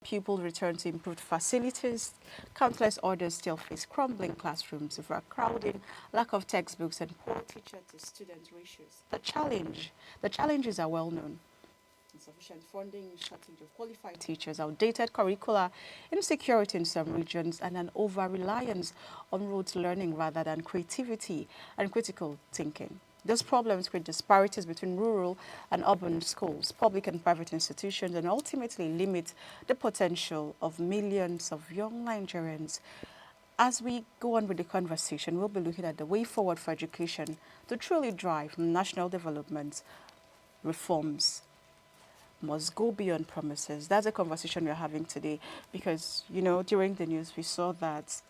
pupils return to improved facilities, countless others still face crumbling classrooms, overcrowding, lack of textbooks, and poor teacher-to-student ratios. The challenges are well known. Insufficient funding, shortage of qualified teachers, outdated curricula, insecurity in some regions, and an over-reliance on rote learning rather than creativity and critical thinking. These problems create disparities between rural and urban schools, public and private institutions, and ultimately limit the potential of millions of young Nigerians. As we go on with the conversation, we'll be looking at the way forward for education to truly drive national development. Reforms must go beyond promises. That's a conversation we're having today because, during the news we saw that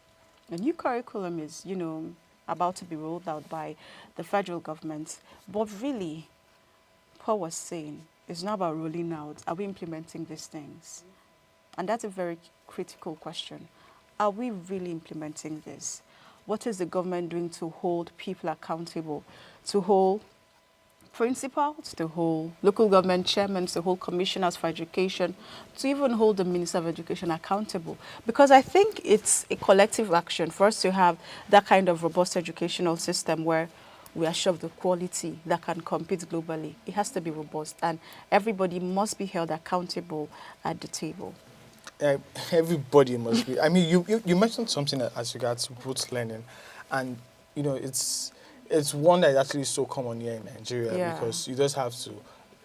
a new curriculum is, about to be rolled out by the federal government. But really, Paul was saying, it's not about rolling out. Are we implementing these things? And that's a very critical question. Are we really implementing this? What is the government doing to hold people accountable, to hold principals, to hold local government chairmen, to hold commissioners for education, to even hold the Minister of Education accountable? Because I think it's a collective action for us to have that kind of robust educational system where we are sure of the quality that can compete globally. It has to be robust, and everybody must be held accountable at the table. Everybody must be. I mean, you mentioned something as regards rote learning, and it's one that is actually so common here in Nigeria because you just have to.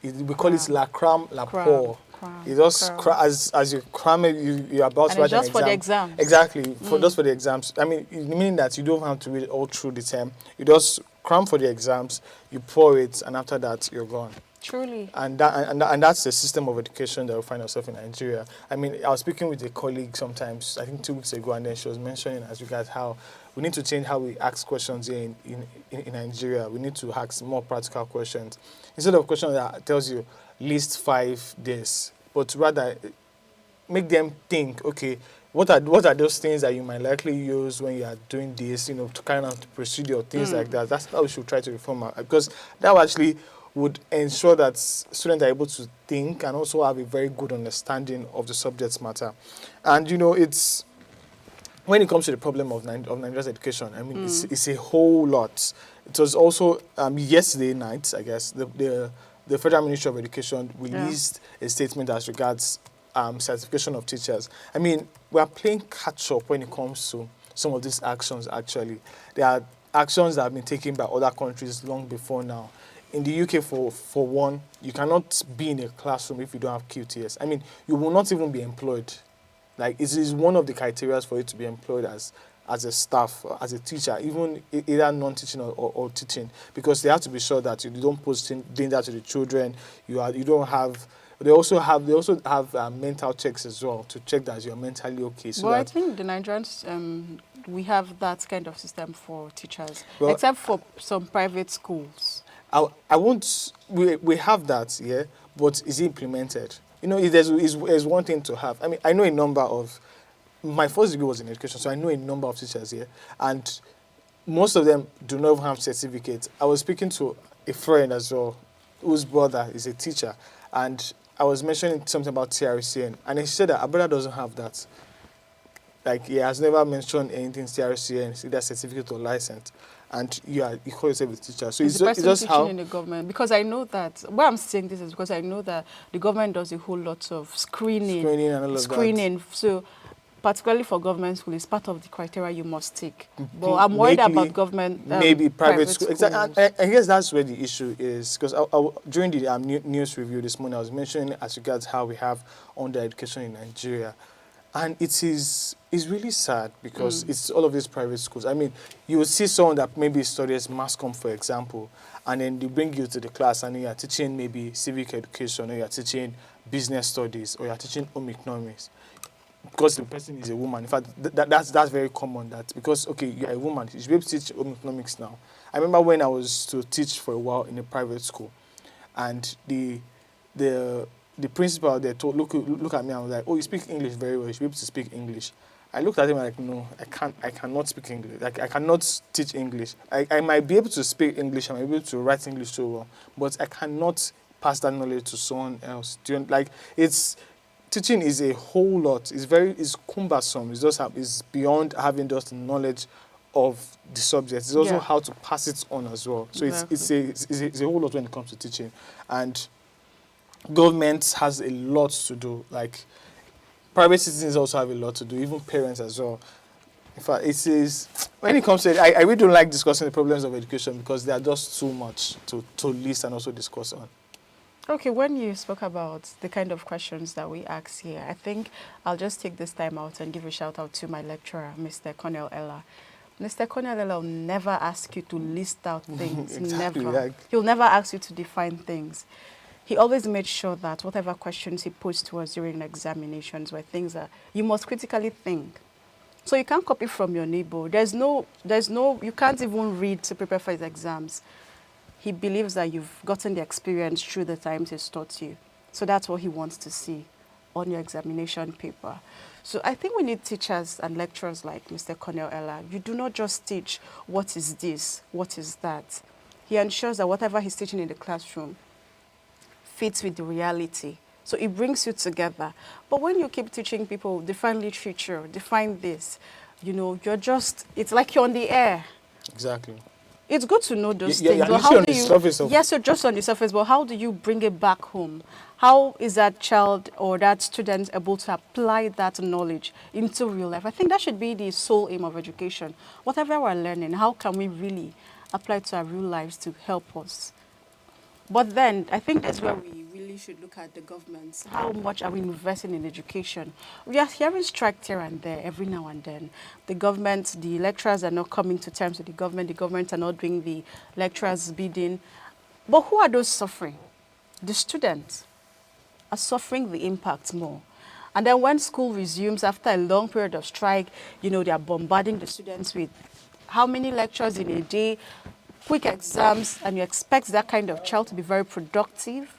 We call it la cram, la pour. You just as you cram it, you're about to write an exam. Just for the exams. Exactly, just for the exams. I mean, meaning that you don't have to read it all through the term. You just cram for the exams, you pour it, and after that, you're gone. Truly. And that's the system of education that we find ourselves in Nigeria. I mean, I was speaking with a colleague sometimes, I think 2 weeks ago, and then she was mentioning as regards how we need to change how we ask questions here in Nigeria. We need to ask more practical questions. Instead of questions that tells you list 5 days, but rather make them think, okay, what are those things that you might likely use when you are doing this, to kind of procedure, things like that. That's how we should try to reform because that will actually would ensure that students are able to think and also have a very good understanding of the subject matter. And, it's when it comes to the problem of Nigeria's education, I mean, it's a whole lot. It was also yesterday night, I guess, the Federal Ministry of Education released a statement as regards certification of teachers. I mean, we are playing catch-up when it comes to some of these actions, actually. There are actions that have been taken by other countries long before now. In the UK, for one, you cannot be in a classroom if you don't have QTS. I mean, you will not even be employed. Like, it is one of the criteria for you to be employed as a staff, as a teacher, even either non-teaching or teaching, because they have to be sure that you don't pose danger to the children. They also have mental checks as well to check that you're mentally okay. So I think the Nigerians, we have that kind of system for teachers, except for some private schools. I won't. We have that, but is it implemented? There's one thing to have. I mean, I know a number of. My first degree was in education, so I know a number of teachers here, and most of them do not have certificates. I was speaking to a friend as well, whose brother is a teacher, and I was mentioning something about TRCN, and he said that our brother doesn't have that. Like, he has never mentioned anything TRCN, either certificate or license. And you call yourself a teacher. So it's just teaching how in the government, because I know that why I'm saying this is because I know that the government does a whole lot of screening and all of that. So particularly for government school, it's part of the criteria you must take. But I'm worried about government maybe private schools. Exactly. I guess that's where the issue is, because during the news review this morning, I was mentioning as regards how we have under education in Nigeria. And it's really sad because it's all of these private schools. I mean, you will see someone that maybe studies mass comm, for example, and then they bring you to the class and you are teaching maybe civic education, or you are teaching business studies, or you are teaching home economics. Because the person is a woman. In fact, that's very common. That because, okay, you're a woman, you should be able to teach home economics now. I remember when I was to teach for a while in a private school, and the principal there look at me and was like, "Oh, you speak English very well. You should be able to speak English." I looked at him like, "No, I cannot speak English. Like, I cannot teach English. I might be able to speak English. I might be able to write English so well, but I cannot pass that knowledge to someone else." teaching is a whole lot. It's cumbersome. It's beyond having just knowledge of the subject. It's also Yeah. how to pass it on as well. So it's a whole lot when it comes to teaching, and government has a lot to do. Like private citizens also have a lot to do, even parents as well. In fact, it is when it comes to it, I really don't like discussing the problems of education because they are just too much to list and also discuss on. Okay, when you spoke about the kind of questions that we ask here, I think I'll just take this time out and give a shout out to my lecturer, Mr. Cornell Ella. Mr. Cornell Ella will never ask you to list out things. Exactly, Never. like- He'll never ask you to define things. He always made sure that whatever questions he posed to us during examinations were things that you must critically think. So you can't copy from your neighbor. You can't even read to prepare for his exams. He believes that you've gotten the experience through the times he's taught you. So that's what he wants to see on your examination paper. So I think we need teachers and lecturers like Mr. Cornell Ella. You do not just teach what is this, what is that. He ensures that whatever he's teaching in the classroom fits with the reality. So it brings you together. But when you keep teaching people, define literature, define this, it's like you're on the air. Exactly. It's good to know those Yeah, things. yeah, But literally how on do the you? surface of- Yes, you're just on the surface. But how do you bring it back home? How is that child or that student able to apply that knowledge into real life? I think that should be the sole aim of education. Whatever we're learning, how can we really apply it to our real lives to help us? But then I think that's where we really should look at the governments. How much are we investing in education? We are hearing strikes here and there every now and then. The government, the lecturers are not coming to terms with the government are not doing the lecturers' bidding. But who are those suffering? The students are suffering the impact more. And then when school resumes after a long period of strike, they are bombarding the students with how many lectures in a day, quick exams, and you expect that kind of child to be very productive.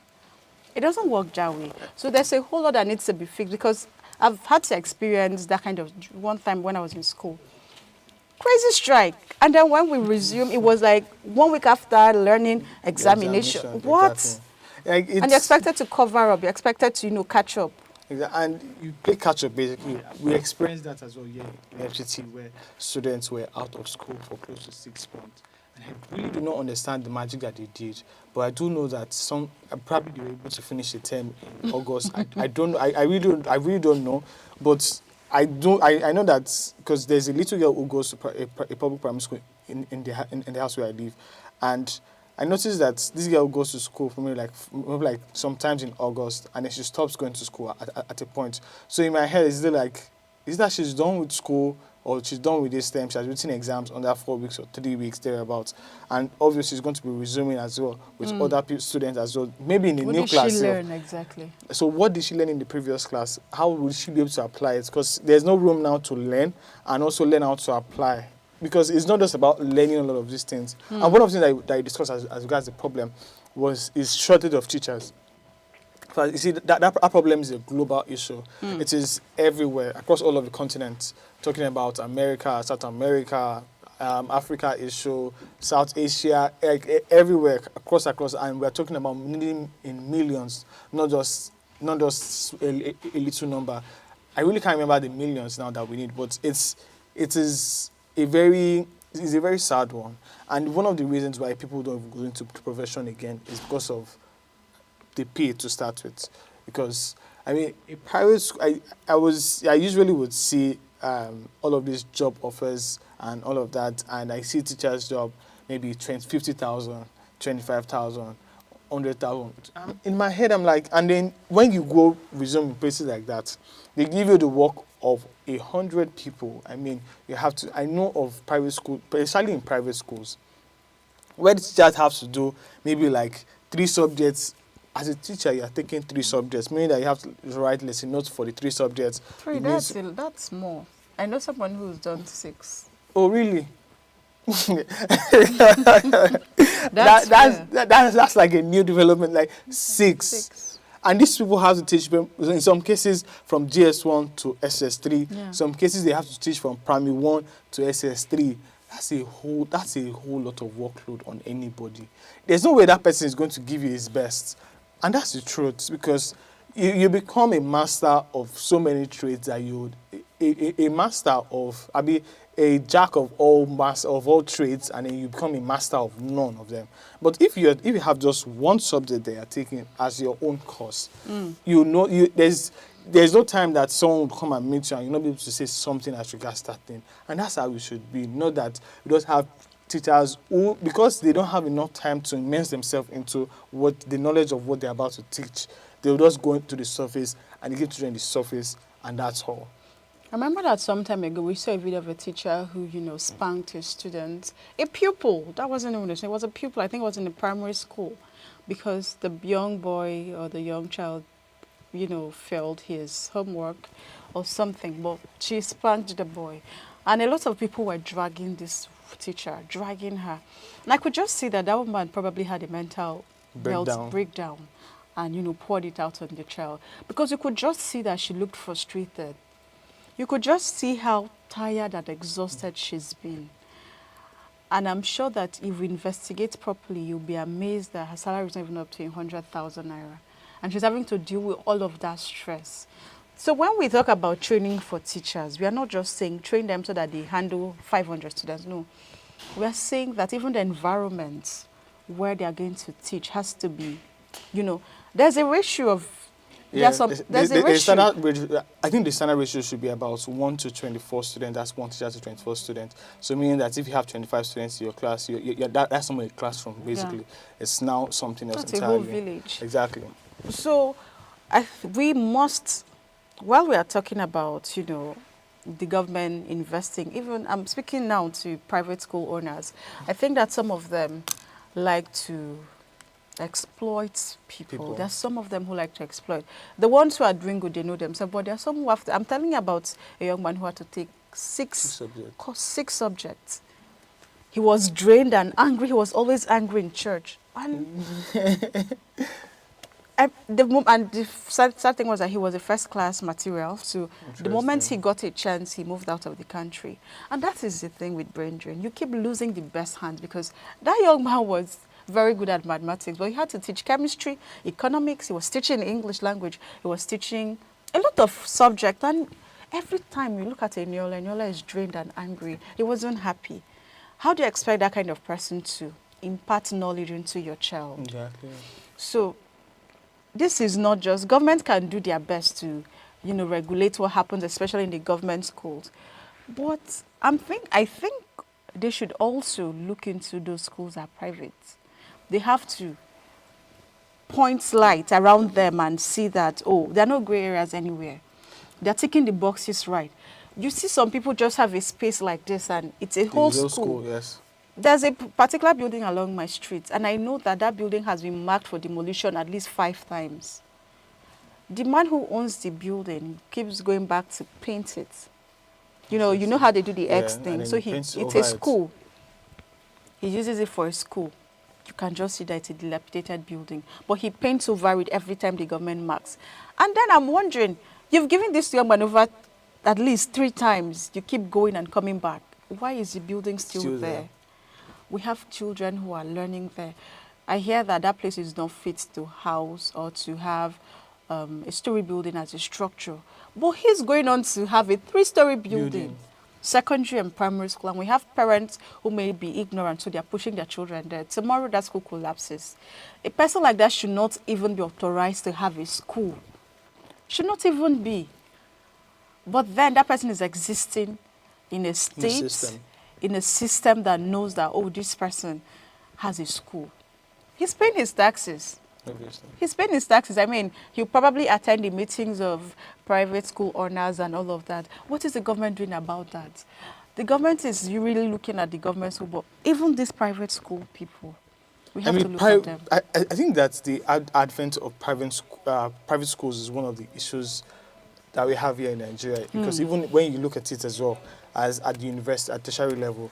It doesn't work that way. So there's a whole lot that needs to be fixed because I've had to experience that kind of one time when I was in school. Crazy strike. And then when we resumed, it was like 1 week after learning examination. What? Exactly. Like And you're expected to cover up. You're expected to, catch up. And you play catch up basically. We experienced that as well, in FCT, where students were out of school for close to 6 months. And I really do not understand the magic that they did, but I do know that some probably they were able to finish the term in August. I don't know. I really don't know, but I know that because there's a little girl who goes to a public primary school in the house where I live, and I noticed that this girl goes to school for maybe like sometimes in August, and then she stops going to school at a point. So in my head, is that she's done with school or she's done with this term? She has written exams under 4 weeks or 3 weeks thereabouts, and obviously she's going to be resuming as well with other students as well, maybe in a new class. What did she learn exactly? So what did she learn in the previous class? How will she be able to apply it? Because there's no room now to learn and also learn how to apply. Because it's not just about learning a lot of these things. And one of the things that I discussed as regards the problem is shortage of teachers. But you see, that problem is a global issue. It is everywhere, across all of the continents. Talking about America, South America, Africa issue, South Asia, everywhere, across, and we're talking about in millions, not just a little number. I really can't remember the millions now that we need, but it is a very sad one. And one of the reasons why people don't go into the profession again is because of the pay to start with. Because I mean, a private school, I usually would see all of these job offers and all of that, and I see teachers' job maybe 50,000, 25,000, 100,000. In my head, I'm like, and then when you go resume in places like that, they give you the work of 100 people. I mean, you have to. I know of private school, especially in private schools, where the teachers have to do maybe like 3 subjects. As a teacher, you are taking 3 subjects, meaning that you have to write lesson notes for the 3 subjects. That's more. I know someone who's done 6. Oh, really? That's that's like a new development, like 6. And these people have to teach them, in some cases, from GS1 to SS3. Yeah. Some cases, they have to teach from primary 1 to SS3. That's a whole lot of workload on anybody. There's no way that person is going to give you his best. And that's the truth, because you become a master of so many trades that you would a master of I mean a jack of all master of all trades, and then you become a master of none of them. But if you have just one subject that you're taking as your own course, you know there's no time that someone will come and meet you and you'll not be able to say something as regards that thing. And that's how we should be. Not that we don't have teachers who, because they don't have enough time to immerse themselves into what the knowledge of what they're about to teach, they'll just go into the surface and they give children the surface, and that's all. I remember that some time ago we saw a video of a teacher who, spanked his students. A pupil, that wasn't even a student, it was a pupil, I think it was in a primary school, because the young boy or the young child, failed his homework or something, but she spanked the boy. And a lot of people were dragging this teacher, dragging her. And I could just see that woman probably had a mental breakdown and, poured it out on the child. Because you could just see that she looked frustrated. You could just see how tired and exhausted she's been. And I'm sure that if we investigate properly, you'll be amazed that her salary is not even up to 100,000 naira. And she's having to deal with all of that stress. So when we talk about training for teachers, we are not just saying train them so that they handle 500 students. No. We are saying that even the environment where they are going to teach has to be, there's a ratio of there's a ratio. I think the standard ratio should be about 1 to 24 students. That's one teacher to 24 students. So meaning that if you have 25 students in your class, that's not a classroom, basically. Yeah. It's now something else that's entirely. That's a whole village. Exactly. So we must, while we are talking about, the government investing, even I'm speaking now to private school owners, I think that some of them like to exploit people. There's some of them who like to exploit. The ones who are doing good, they know themselves, but there are some who have to. I'm telling you about a young man who had to take six subjects. He was drained and angry. He was always angry in church. And the sad thing was that he was a first-class material. So the moment he got a chance, he moved out of the country. And that is the thing with brain drain. You keep losing the best hands, because that young man was very good at mathematics, but he had to teach chemistry, economics, he was teaching English language, he was teaching a lot of subjects. And every time you look at Eniola is drained and angry. He wasn't happy. How do you expect that kind of person to impart knowledge into your child? Exactly. So this is not just, government can do their best to, regulate what happens, especially in the government schools. But I think they should also look into those schools that are private. They have to point light around them and see that, there are no gray areas anywhere. They're ticking the boxes right. You see some people just have a space like this and it's a whole school. Yes. There's a particular building along my street, and I know that building has been marked for demolition at least 5 times. The man who owns the building keeps going back to paint it. You know how they do the X thing. So it's a school. He uses it for a school. You can just see that it's a dilapidated building. But he paints over it every time the government marks. And then I'm wondering, you've given this young man over at least 3 times. You keep going and coming back. Why is the building still there? We have children who are learning there. I hear that place is not fit to house or to have a story building as a structure. But he's going on to have a 3-story building. Secondary and primary school, and we have parents who may be ignorant, so they are pushing their children there. Tomorrow that school collapses. A person like that should not even be authorized to have a school. Should not even be. But then that person is existing in a state, in a system that knows that, this person has a school. He's paying his taxes. Obviously. He's paying his taxes. I mean, he'll probably attend the meetings of private school owners and all of that. What is the government doing about that? The government is really looking at the government school, but even these private school people, we have to look at them. I think that the advent of private schools is one of the issues that we have here in Nigeria. Because even when you look at it as well, as at the university, at tertiary level,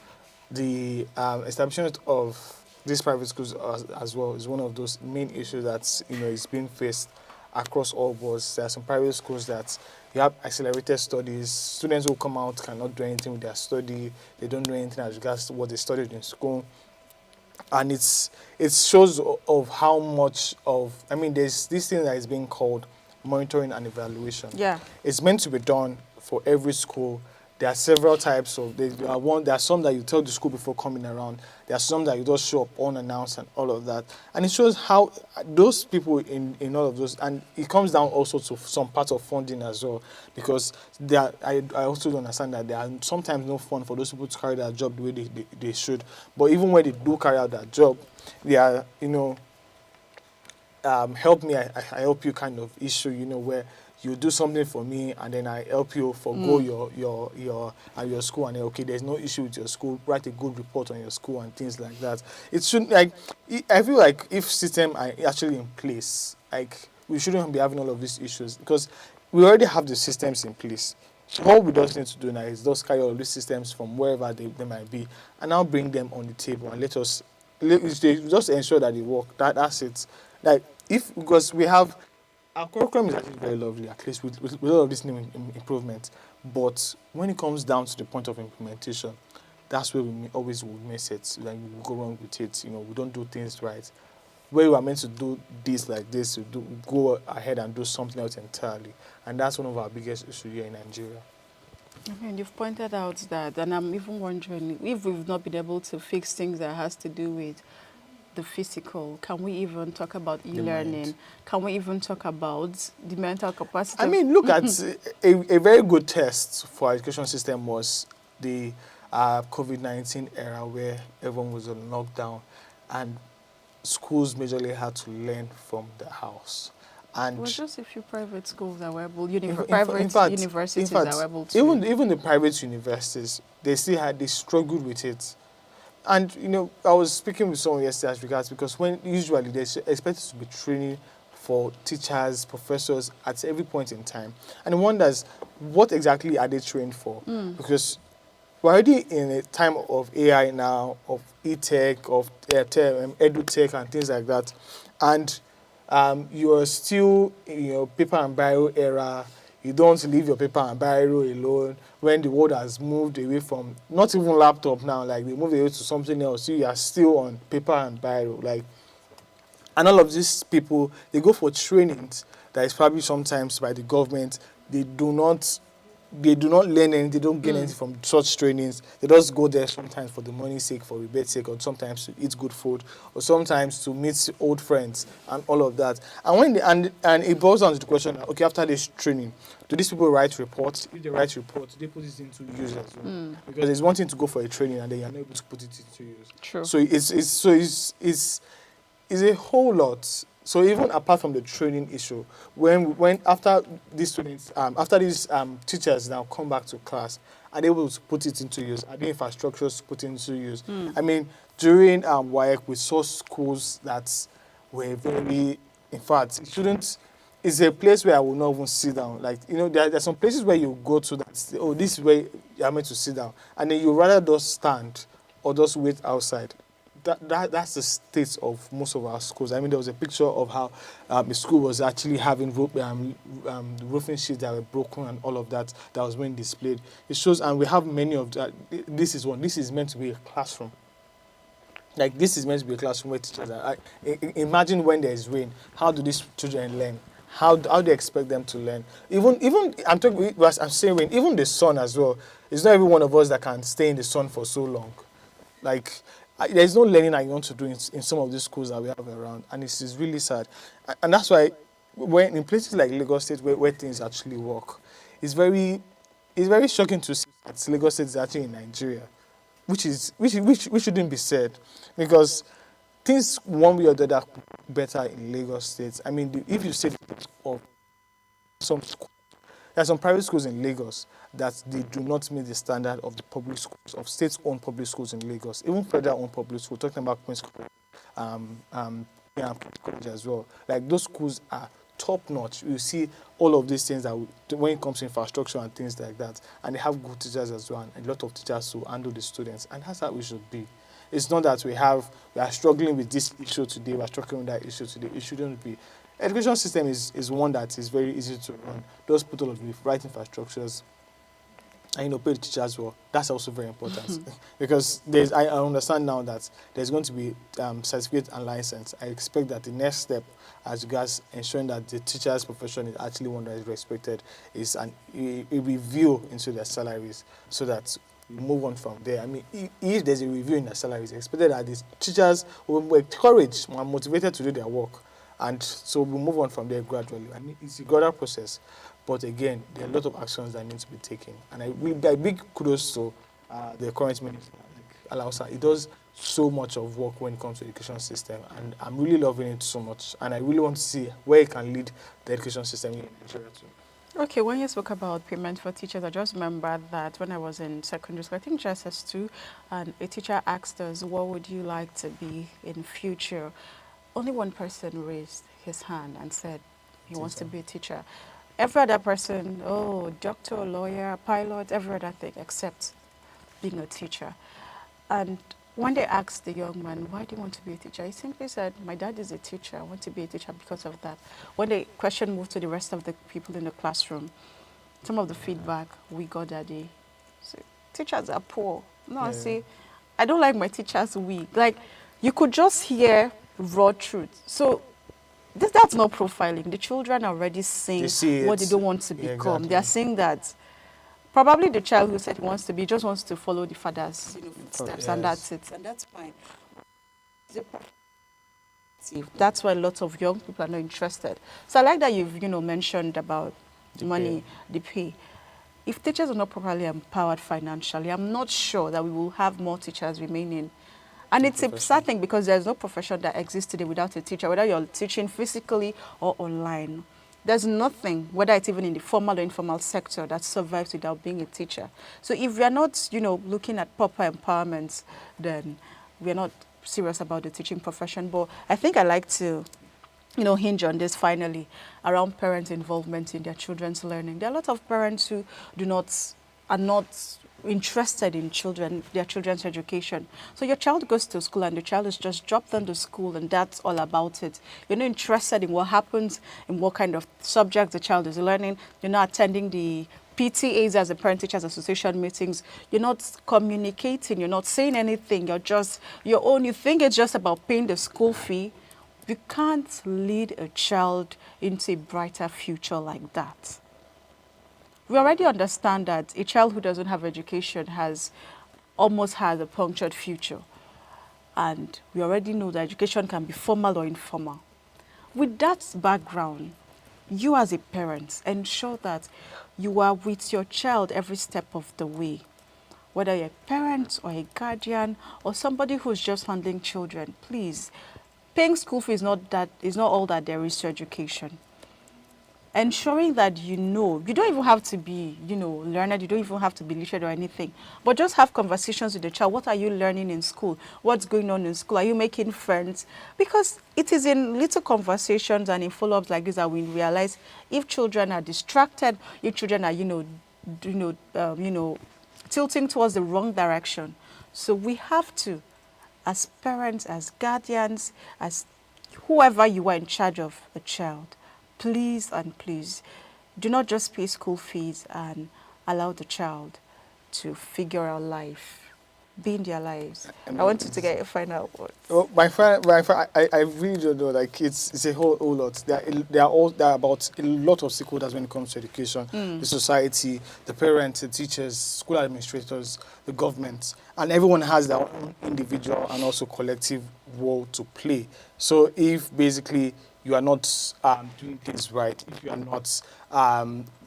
the establishment of these private schools as well is one of those main issues that is being faced across all boards. There are some private schools that you have accelerated studies. Students who come out cannot do anything with their study. They don't know anything as regards to what they studied in school. And it shows of how much of, there's this thing that is being called monitoring and evaluation. Yeah. It's meant to be done for every school. There are several types of. There are some that you tell the school before coming around. There are some that you just show up unannounced and all of that. And it shows how those people in all of those, and it comes down also to some part of funding as well, because I also don't understand that there are sometimes no fund for those people to carry their job the way they should. But even when they do carry out that job, they are, help me, I help you kind of issue, where you do something for me and then I help you forgo your school, and then, okay, there's no issue with your school, write a good report on your school and things like that. It shouldn't, I feel like if system are actually in place, we shouldn't be having all of these issues, because we already have the systems in place. So all we just need to do now is just carry all of these systems from wherever they might be and now bring them on the table and just ensure that they work. That's it. Because we have, our curriculum is actually very lovely, at least with all of this new improvement. But when it comes down to the point of implementation, that's where we always would miss it. Like, we go wrong with it. We don't do things right. Where we are meant to do this like this, we go ahead and do something else entirely. And that's one of our biggest issues here in Nigeria. I mean, you've pointed out that, and I'm even wondering if we've not been able to fix things that has to do with the physical. Can we even talk about e-learning? Can we even talk about the mental capacity? I mean, look at a very good test for our education system was the COVID-19 era, where everyone was on lockdown and schools majorly had to learn from the house. And it was just a few private schools that were able, universities that were able to. Even the private universities, they struggled with it. And, I was speaking with someone yesterday as regards, because when usually there's expected to be training for teachers, professors at every point in time. And one wonders, what exactly are they trained for? Because we're already in a time of AI now, of e-tech, of edu-tech and things like that. And you're still in your paper and biro era. You don't leave your paper and biro alone when the world has moved away from, not even laptop now, like they moved away to something else. You are still on paper and biro. And all of these people, they go for trainings that is probably sometimes by the government. They do not learn anything, they don't gain anything from such trainings. They just go there sometimes for the money's sake, for rebate's sake, or sometimes to eat good food, or sometimes to meet old friends and all of that. And it boils down to the question, okay, after this training, do these people write reports? If they write reports, they put it into use as well. Because it's one thing to go for a training and then you're not able to put it into use. True. So it's a whole lot. So even apart from the training issue, when after these students, after these teachers now come back to class, are they able to put it into use? Are the infrastructures put into use? I mean, during WAEC, we saw schools that were very, in fact, it's a place where I will not even sit down. There are some places where you go to that, this is where you are meant to sit down. And then you rather just stand or just wait outside. That's the state of most of our schools. I mean, there was a picture of how the school was actually having roofing sheets that were broken and all of that was being displayed. It shows, and we have many of that. This is meant to be a classroom. This is meant to be a classroom where teachers are. Imagine when there is rain, how do these children learn? How do you expect them to learn? Even I'm saying rain, even the sun as well. It's not every one of us that can stay in the sun for so long. There's no learning I want to do in some of these schools that we have around, and it is really sad. And that's why when in places like Lagos State where things actually work, it's very shocking to see that Lagos State is actually in Nigeria, which shouldn't be said, because things one way or the other better in Lagos State. I mean, if you say of some schools, there are some private schools in Lagos that they do not meet the standard of the public schools, of state-owned public schools in Lagos, even federal-owned public schools, talking about Queen's College as well. Those schools are top-notch. You see all of these things that when it comes to infrastructure and things like that, and they have good teachers as well, and a lot of teachers who handle the students, and that's how we should be. It's not that we are struggling with this issue today, we are struggling with that issue today. It shouldn't be. Education system is one that is very easy to run. Just put all of the right infrastructures and pay the teachers well. That's also very important because I understand now that there's going to be certificate and license. I expect that the next step, as regards ensuring that the teachers' profession is actually one that is respected, is a review into their salaries, so that we move on from there. I mean, if there's a review in their salaries, it's expected that the teachers will be encouraged and motivated to do their work, and so we'll move on from there gradually. I mean, it's a gradual process. But again, there are a lot of actions that need to be taken. And I big kudos to the current minister, like Alausa. He does so much of work when it comes to the education system. And I'm really loving it so much. And I really want to see where he can lead the education system in Nigeria too. Okay, when you spoke about payment for teachers, I just remembered that when I was in secondary school, I think JSS2, and a teacher asked us, what would you like to be in future? Only one person raised his hand and said he wants to be a teacher. Every other person, doctor, lawyer, pilot, every other thing except being a teacher. And when they asked the young man, why do you want to be a teacher? He simply said, my dad is a teacher. I want to be a teacher because of that. When the question moved to the rest of the people in the classroom, some of the feedback we got that day, so, teachers are poor. No, I say, I don't like my teachers weak. Like, you could just hear raw truth. So that's not profiling. The children are already saying what they don't want to become. Exactly. They are saying that probably the child who said he wants to be just wants to follow the father's footsteps, and that's it. And that's fine. That's why lots of young people are not interested. So I like that you've mentioned about the money, the pay. If teachers are not properly empowered financially, I'm not sure that we will have more teachers remaining. And it's a sad thing because there's no profession that exists today without a teacher, whether you're teaching physically or online. There's nothing, whether it's even in the formal or informal sector, that survives without being a teacher. So if we are not, looking at proper empowerment, then we're not serious about the teaching profession. But I think I like to, hinge on this finally, around parents' involvement in their children's learning. There are a lot of parents who are not interested in their children's education. So your child goes to school and the child is just dropped on to school and that's all about it. You're not interested in what happens, in what kind of subjects the child is learning. You're not attending the PTAs as the Parent Teachers Association meetings. You're not communicating. You're not saying anything. You're just your own. You think it's just about paying the school fee. You can't lead a child into a brighter future like that. We already understand that a child who doesn't have education almost has a punctured future. And we already know that education can be formal or informal. With that background, you as a parent, ensure that you are with your child every step of the way. Whether you're a parent or a guardian or somebody who's just handling children, please, paying school fees is not all that there is to education. Ensuring that you don't even have to be, learned, you don't even have to be literate or anything, but just have conversations with the child. What are you learning in school? What's going on in school? Are you making friends? Because it is in little conversations and in follow-ups like this that we realize if children are distracted, if children are, tilting towards the wrong direction. So we have to, as parents, as guardians, as whoever you are in charge of a child, please and please do not just pay school fees and allow the child to figure out life, be in their lives. I want you to get a final word. Well, I really don't know. Like it's a whole lot. There are about a lot of stakeholders when it comes to education: the society, the parents, the teachers, school administrators, the government, and everyone has their own individual and also collective role to play. So if basically you are not doing things right, if you are not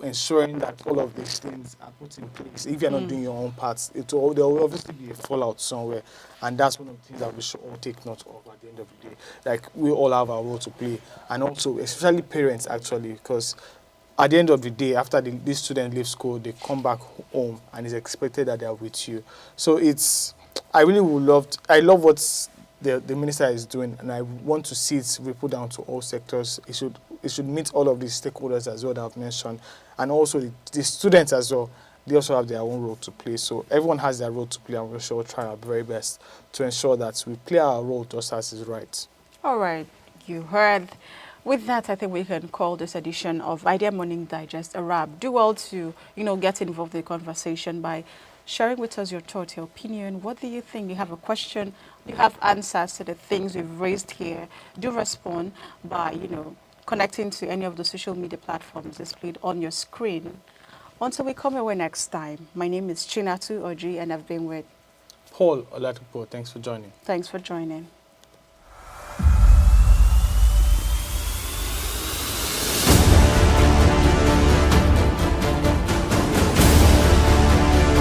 ensuring that all of these things are put in place, if you are not doing your own parts, there will obviously be a fallout somewhere. And that's one of the things that we should all take note of at the end of the day. Like, we all have our role to play. And also, especially parents, actually, because at the end of the day, after this student leaves school, they come back home and it's expected that they are with you. So I love what the minister is doing, and I want to see it ripple down to all sectors. It should meet all of these stakeholders as well that I've mentioned, and also the students as well. They also have their own role to play. So everyone has their role to play, and we shall try our very best to ensure that we play our role just as is right. All right, you heard With that, I think we can call this edition of Idea Morning Digest a wrap. Do well to, get involved in the conversation by sharing with us your thoughts, your opinion. What do you think? You have a question, you have answers to the things we've raised here. Do respond by, connecting to any of the social media platforms displayed on your screen. Until we come away next time, my name is Chinatu Oji, and I've been with Paul Olatupo, thanks for joining. Thanks for joining.